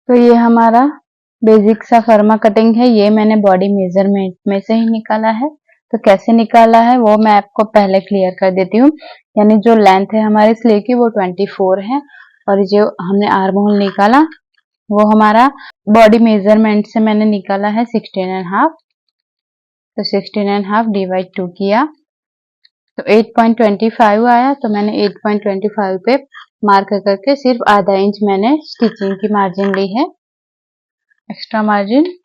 तो ये हमारा बेसिक सा फर्मा कटिंग है। ये मैंने बॉडी मेजरमेंट में से ही निकाला है। तो कैसे निकाला है वो मैं आपको पहले क्लियर कर देती हूँ। यानी जो लेंथ है हमारे स्लीव की वो 24 है और जो हमने आर्म होल निकाला वो हमारा बॉडी मेजरमेंट से मैंने निकाला है 16.5। तो 16.5 डिवाइड 2 किया तो 8.25 आया। तो मैंने 8.25 पे मार्क करके सिर्फ आधा इंच मैंने स्टिचिंग की मार्जिन ली है, एक्स्ट्रा मार्जिन।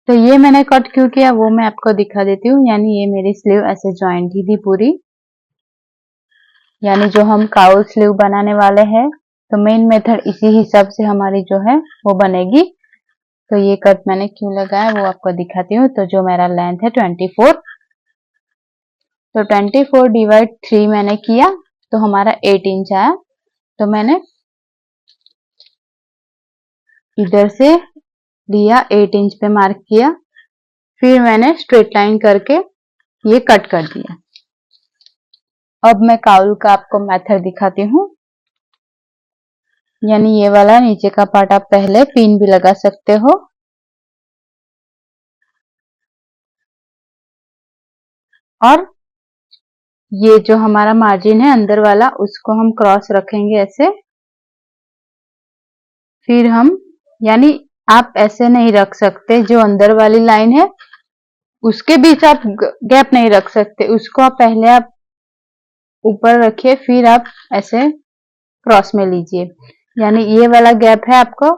तो ये मैंने कट क्यों किया वो मैं आपको दिखा देती हूँ। यानी ये मेरी स्लीव ऐसे जॉइंट ही थी पूरी, यानी जो हम काउल स्लीव बनाने वाले हैं तो मेन मेथड इसी हिसाब से हमारी जो है वो बनेगी। तो ये कट मैंने क्यों लगाया वो आपको दिखाती हूँ। तो जो मेरा लेंथ है 24, तो 24 डिवाइड 3 मैंने किया तो हमारा 8 इंच आया। तो मैंने इधर से लिया 8 इंच पे मार्क किया, फिर मैंने स्ट्रेट लाइन करके ये कट कर दिया। अब मैं काउल का आपको मेथड दिखाती हूँ। यानी ये वाला नीचे का पार्ट आप पहले पिन भी लगा सकते हो और ये जो हमारा मार्जिन है अंदर वाला उसको हम क्रॉस रखेंगे ऐसे। फिर हम यानी आप ऐसे नहीं रख सकते, जो अंदर वाली लाइन है उसके बीच आप गैप नहीं रख सकते, उसको आप पहले आप ऊपर रखिए फिर आप ऐसे क्रॉस में लीजिए। यानी ये वाला गैप है आपको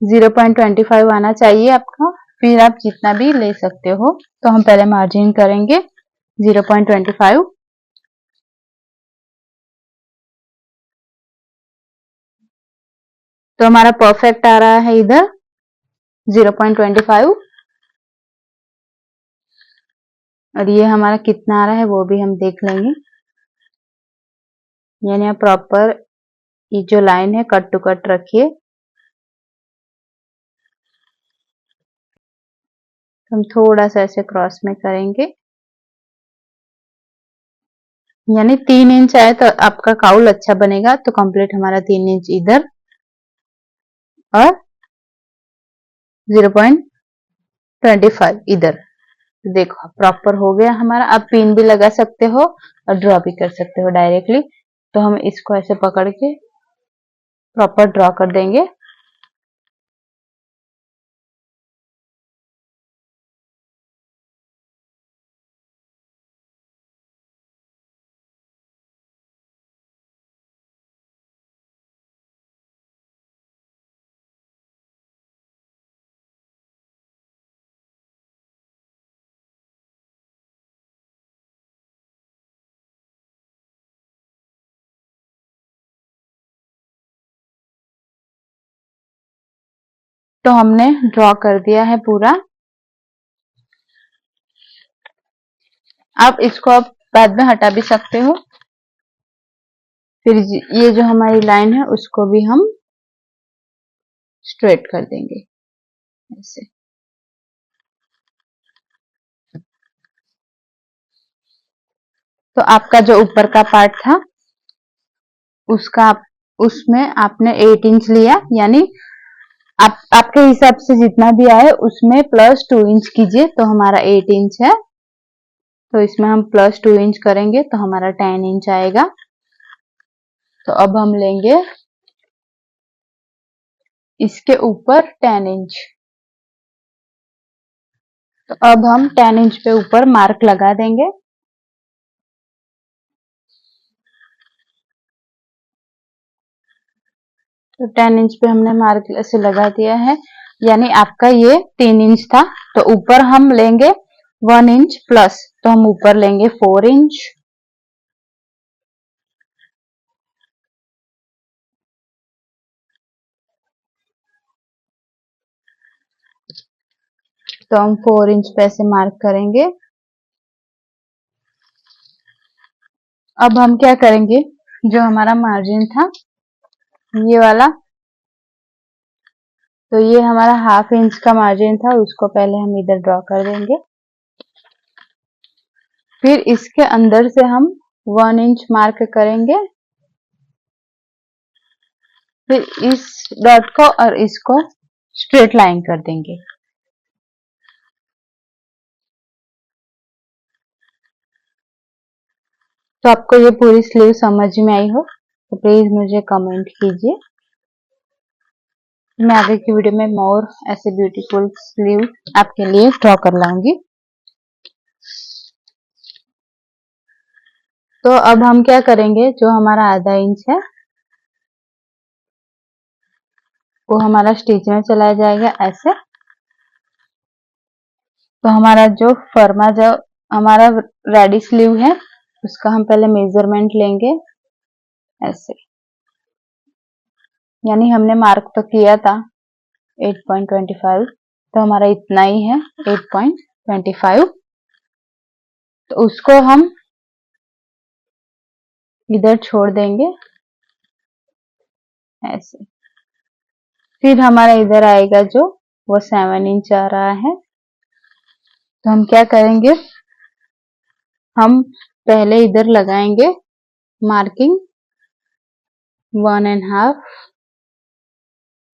0.25 आना चाहिए आपका, फिर आप जितना भी ले सकते हो। तो हम पहले मार्जिन करेंगे 0.25। तो हमारा परफेक्ट आ रहा है इधर 0.25 और ये हमारा कितना आ रहा है वो भी हम देख लेंगे। यानी आप प्रॉपर ये जो लाइन है कट टू कट रखिए। हम थोड़ा सा ऐसे क्रॉस में करेंगे, यानी 3 इंच आए तो आपका काउल अच्छा बनेगा। तो कंप्लीट हमारा 3 इंच इधर और 0.25 इधर। देखो प्रॉपर हो गया हमारा। आप पिन भी लगा सकते हो और ड्रॉ भी कर सकते हो डायरेक्टली। तो हम इसको ऐसे पकड़ के प्रॉपर ड्रॉ कर देंगे। तो हमने ड्रॉ कर दिया है पूरा। आप इसको अब बाद में हटा भी सकते हो। फिर ये जो हमारी लाइन है उसको भी हम स्ट्रेट कर देंगे ऐसे। तो आपका जो ऊपर का पार्ट था उसका उसमें आपने 8 इंच लिया, यानी आपके हिसाब से जितना भी आए उसमें प्लस 2 इंच कीजिए। तो हमारा 8 इंच है तो इसमें हम प्लस 2 इंच करेंगे तो हमारा 10 इंच आएगा। तो अब हम लेंगे इसके ऊपर 10 इंच। तो अब हम 10 इंच पे ऊपर मार्क लगा देंगे। तो 10 इंच पे हमने मार्क ऐसे लगा दिया है। यानी आपका ये 3 इंच था तो ऊपर हम लेंगे 1 इंच प्लस, तो हम ऊपर लेंगे 4 इंच। तो हम 4 इंच पे ऐसे मार्क करेंगे। अब हम क्या करेंगे, जो हमारा मार्जिन था ये वाला, तो ये हमारा हाफ इंच का मार्जिन था उसको पहले हम इधर ड्रॉ कर देंगे। फिर इसके अंदर से हम 1 इंच मार्क करेंगे। फिर इस डॉट को और इसको स्ट्रेट लाइन कर देंगे। तो आपको ये पूरी स्लीव समझ में आई हो तो प्लीज मुझे कमेंट कीजिए। मैं आगे की वीडियो में मोर ऐसे ब्यूटीफुल स्लीव आपके लिए ड्रॉ कर लाऊंगी। तो अब हम क्या करेंगे, जो हमारा आधा इंच है वो हमारा स्टिच में चला जाएगा ऐसे। तो हमारा जो फर्मा जो हमारा रेडी स्लीव है उसका हम पहले मेजरमेंट लेंगे ऐसे, यानी हमने मार्क तो किया था 8.25, तो हमारा इतना ही है 8.25। तो उसको हम इधर छोड़ देंगे ऐसे। फिर हमारा इधर आएगा जो वो 7 इंच आ रहा है। तो हम क्या करेंगे, हम पहले इधर लगाएंगे मार्किंग 1.5,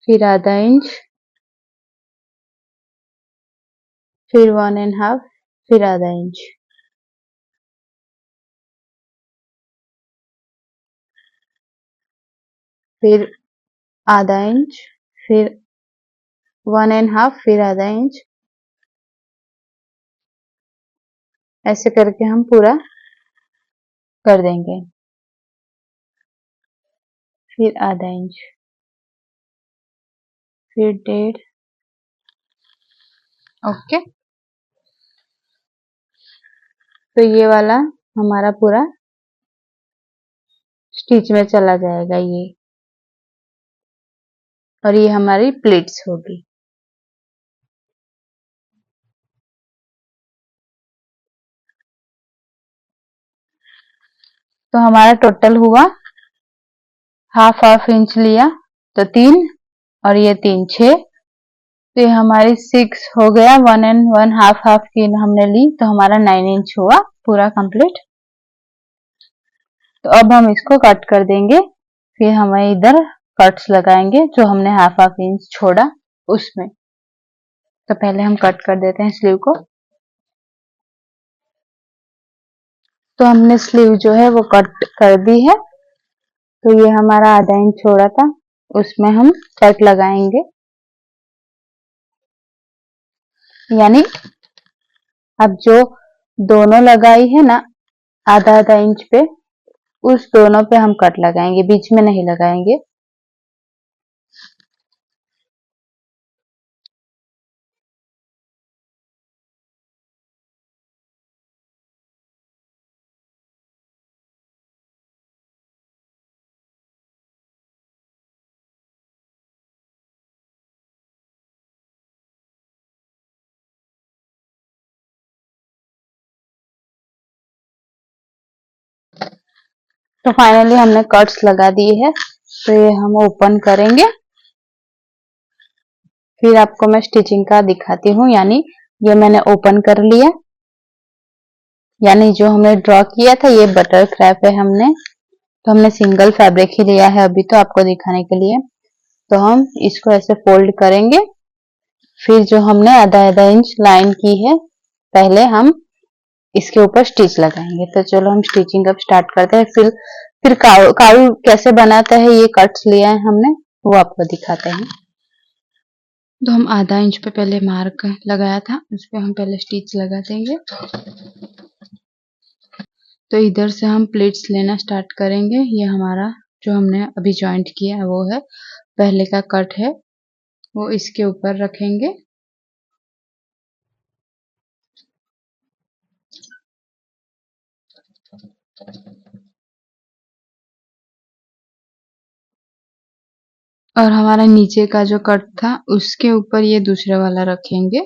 फिर आधा इंच, फिर 1.5, फिर आधा इंच, फिर आधा इंच, फिर 1.5, फिर आधा इंच, ऐसे करके हम पूरा कर देंगे। फिर आधा इंच, फिर 1.5। ओके, तो ये वाला हमारा पूरा स्टिच में चला जाएगा ये, और ये हमारी प्लीट्स होगी। तो हमारा टोटल हुआ हाफ इंच लिया तो 3, और ये 3 6, तो ये हमारी 6 हो गया। 1 and 1 हाफ की हमने ली तो हमारा 9 इंच हुआ पूरा कंप्लीट। तो अब हम इसको कट कर देंगे। फिर हमें इधर कट्स लगाएंगे जो हमने हाफ इंच छोड़ा उसमें। तो पहले हम कट कर देते हैं स्लीव को। तो हमने स्लीव जो है वो कट कर दी है। तो ये हमारा आधा इंच छोड़ा था उसमें हम कट लगाएंगे, यानी अब जो दोनों लगाई है ना आधा आधा इंच पे, उस दोनों पे हम कट लगाएंगे, बीच में नहीं लगाएंगे। तो फाइनली हमने कट्स लगा दिए है। तो ये हम ओपन करेंगे, फिर आपको मैं स्टिचिंग का दिखाती हूँ। यानी ये मैंने ओपन कर लिया, यानी जो हमने ड्रॉ किया था ये बटर क्रैप है हमने, तो हमने सिंगल फैब्रिक ही लिया है अभी तो आपको दिखाने के लिए। तो हम इसको ऐसे फोल्ड करेंगे, फिर जो हमने आधा आधा इंच लाइन की है पहले हम इसके ऊपर स्टिच लगाएंगे। तो चलो हम स्टिचिंग अब स्टार्ट करते हैं। फिर काऊ कैसे बनाता है, ये कट्स लिया है हमने वो आपको दिखाते हैं। तो हम आधा इंच पे पहले मार्क लगाया था उस पे हम पहले स्टिच लगा देंगे। तो इधर से हम प्लेट्स लेना स्टार्ट करेंगे। ये हमारा जो हमने अभी जॉइंट किया है वो है, पहले का कट है वो इसके ऊपर रखेंगे। और हमारा नीचे का जो कट था उसके ऊपर ये दूसरे वाला रखेंगे।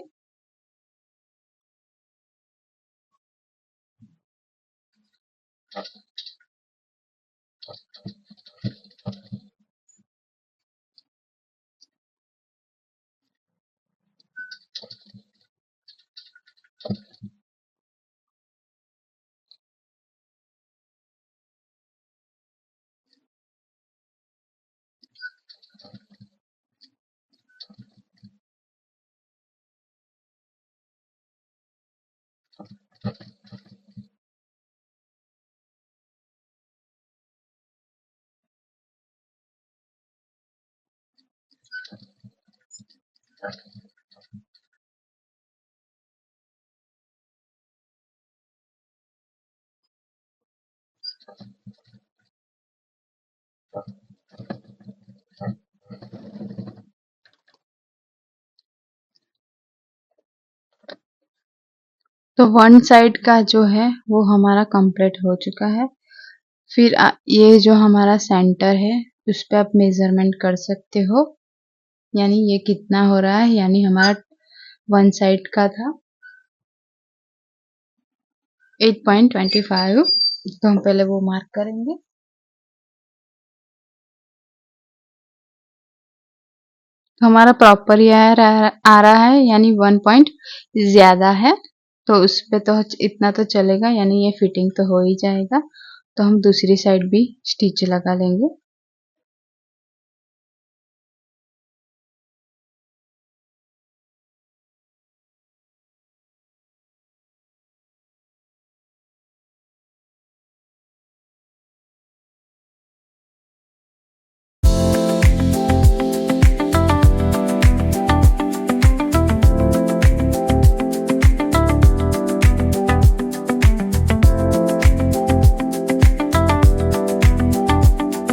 तो वन साइड का जो है वो हमारा कंप्लीट हो चुका है। फिर ये जो हमारा सेंटर है उस पे आप मेजरमेंट कर सकते हो, यानी ये कितना हो रहा है, यानी हमारा वन साइड का था 8.25, तो हम पहले वो मार्क करेंगे। तो हमारा प्रॉपर ये आ रहा है, यानी 1 पॉइंट ज्यादा है, तो उस पे तो इतना तो चलेगा, यानी ये फिटिंग तो हो ही जाएगा। तो हम दूसरी साइड भी स्टिच लगा लेंगे।